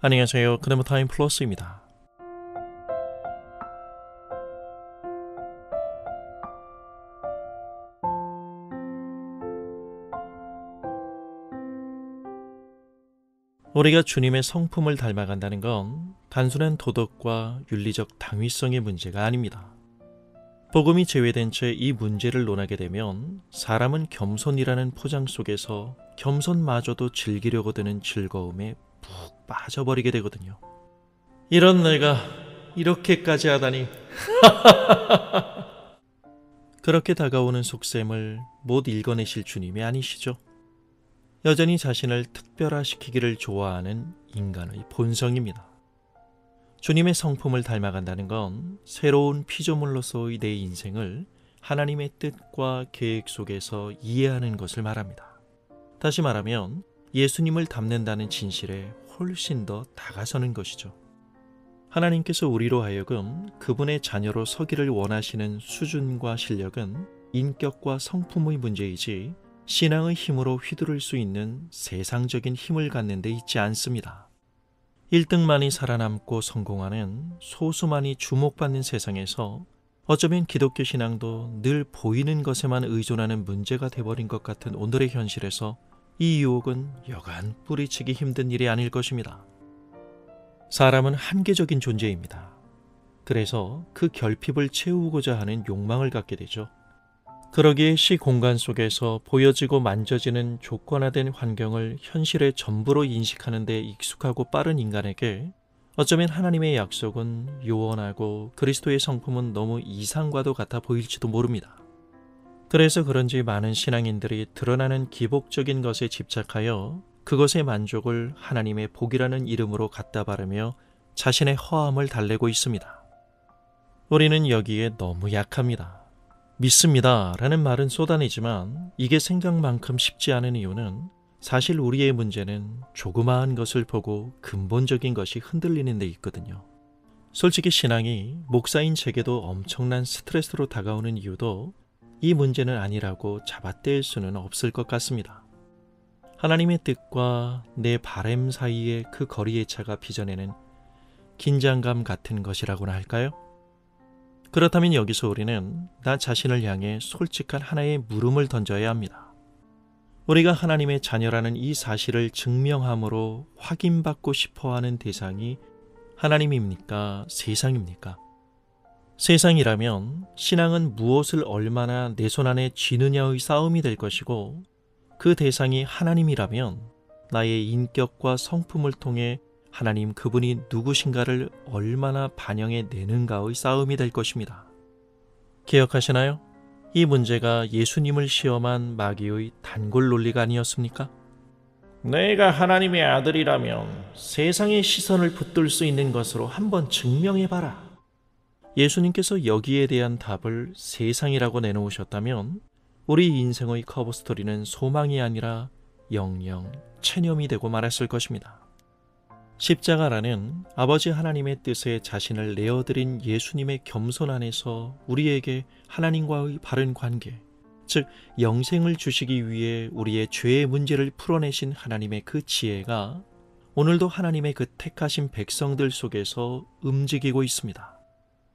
안녕하세요. 그네모타임 플러스입니다. 우리가 주님의 성품을 닮아간다는 건 단순한 도덕과 윤리적 당위성의 문제가 아닙니다. 복음이 제외된 채 이 문제를 논하게 되면 사람은 겸손이라는 포장 속에서 겸손마저도 즐기려고 드는 즐거움에 푹 빠져버리게 되거든요. 이런 내가 이렇게까지 하다니. 그렇게 다가오는 속셈을 못 읽어내실 주님이 아니시죠? 여전히 자신을 특별화시키기를 좋아하는 인간의 본성입니다. 주님의 성품을 닮아간다는 건 새로운 피조물로서의 내 인생을 하나님의 뜻과 계획 속에서 이해하는 것을 말합니다. 다시 말하면 예수님을 닮는다는 진실에 훨씬 더 다가서는 것이죠. 하나님께서 우리로 하여금 그분의 자녀로 서기를 원하시는 수준과 실력은 인격과 성품의 문제이지 신앙의 힘으로 휘두를 수 있는 세상적인 힘을 갖는 데 있지 않습니다. 1등만이 살아남고 성공하는 소수만이 주목받는 세상에서 어쩌면 기독교 신앙도 늘 보이는 것에만 의존하는 문제가 돼버린 것 같은 오늘의 현실에서 이 유혹은 여간 뿌리치기 힘든 일이 아닐 것입니다. 사람은 한계적인 존재입니다. 그래서 그 결핍을 채우고자 하는 욕망을 갖게 되죠. 그러기에 시 공간 속에서 보여지고 만져지는 조건화된 환경을 현실의 전부로 인식하는 데 익숙하고 빠른 인간에게 어쩌면 하나님의 약속은 요원하고 그리스도의 성품은 너무 이상과도 같아 보일지도 모릅니다. 그래서 그런지 많은 신앙인들이 드러나는 기복적인 것에 집착하여 그것의 만족을 하나님의 복이라는 이름으로 갖다 바르며 자신의 허함을 달래고 있습니다. 우리는 여기에 너무 약합니다. 믿습니다 라는 말은 쏟아내지만 이게 생각만큼 쉽지 않은 이유는 사실 우리의 문제는 조그마한 것을 보고 근본적인 것이 흔들리는 데 있거든요. 솔직히 신앙이 목사인 제게도 엄청난 스트레스로 다가오는 이유도 이 문제는 아니라고 잡아떼일 수는 없을 것 같습니다. 하나님의 뜻과 내 바램 사이의 그 거리의 차가 빚어내는 긴장감 같은 것이라고나 할까요? 그렇다면 여기서 우리는 나 자신을 향해 솔직한 하나의 물음을 던져야 합니다. 우리가 하나님의 자녀라는 이 사실을 증명함으로 확인받고 싶어하는 대상이 하나님입니까? 세상입니까? 세상이라면 신앙은 무엇을 얼마나 내 손 안에 쥐느냐의 싸움이 될 것이고 그 대상이 하나님이라면 나의 인격과 성품을 통해 하나님 그분이 누구신가를 얼마나 반영해 내는가의 싸움이 될 것입니다. 기억하시나요? 이 문제가 예수님을 시험한 마귀의 단골 논리가 아니었습니까? 내가 하나님의 아들이라면 세상의 시선을 붙들 수 있는 것으로 한번 증명해봐라. 예수님께서 여기에 대한 답을 세상이라고 내놓으셨다면 우리 인생의 커버 스토리는 소망이 아니라 영영 체념이 되고 말았을 것입니다. 십자가라는 아버지 하나님의 뜻에 자신을 내어드린 예수님의 겸손 안에서 우리에게 하나님과의 바른 관계, 즉 영생을 주시기 위해 우리의 죄의 문제를 풀어내신 하나님의 그 지혜가 오늘도 하나님의 그 택하신 백성들 속에서 움직이고 있습니다.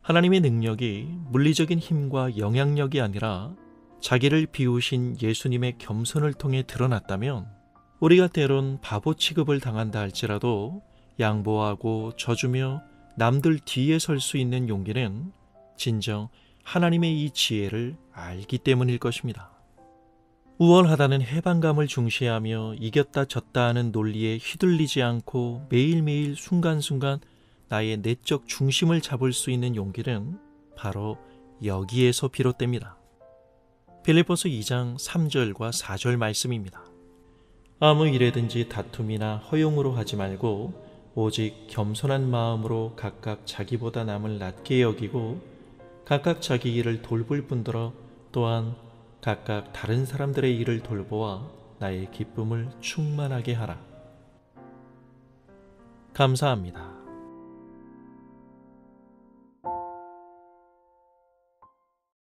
하나님의 능력이 물리적인 힘과 영향력이 아니라 자기를 비우신 예수님의 겸손을 통해 드러났다면 우리가 때론 바보 취급을 당한다 할지라도 양보하고 져주며 남들 뒤에 설 수 있는 용기는 진정 하나님의 이 지혜를 알기 때문일 것입니다. 우월하다는 해방감을 중시하며 이겼다 졌다 하는 논리에 휘둘리지 않고 매일매일 순간순간 나의 내적 중심을 잡을 수 있는 용기는 바로 여기에서 비롯됩니다. 빌립보서 2장 3절과 4절 말씀입니다. 아무 일에든지 다툼이나 허용으로 하지 말고 오직 겸손한 마음으로 각각 자기보다 남을 낮게 여기고 각각 자기 일을 돌볼 뿐더러 또한 각각 다른 사람들의 일을 돌보아 나의 기쁨을 충만하게 하라. 감사합니다.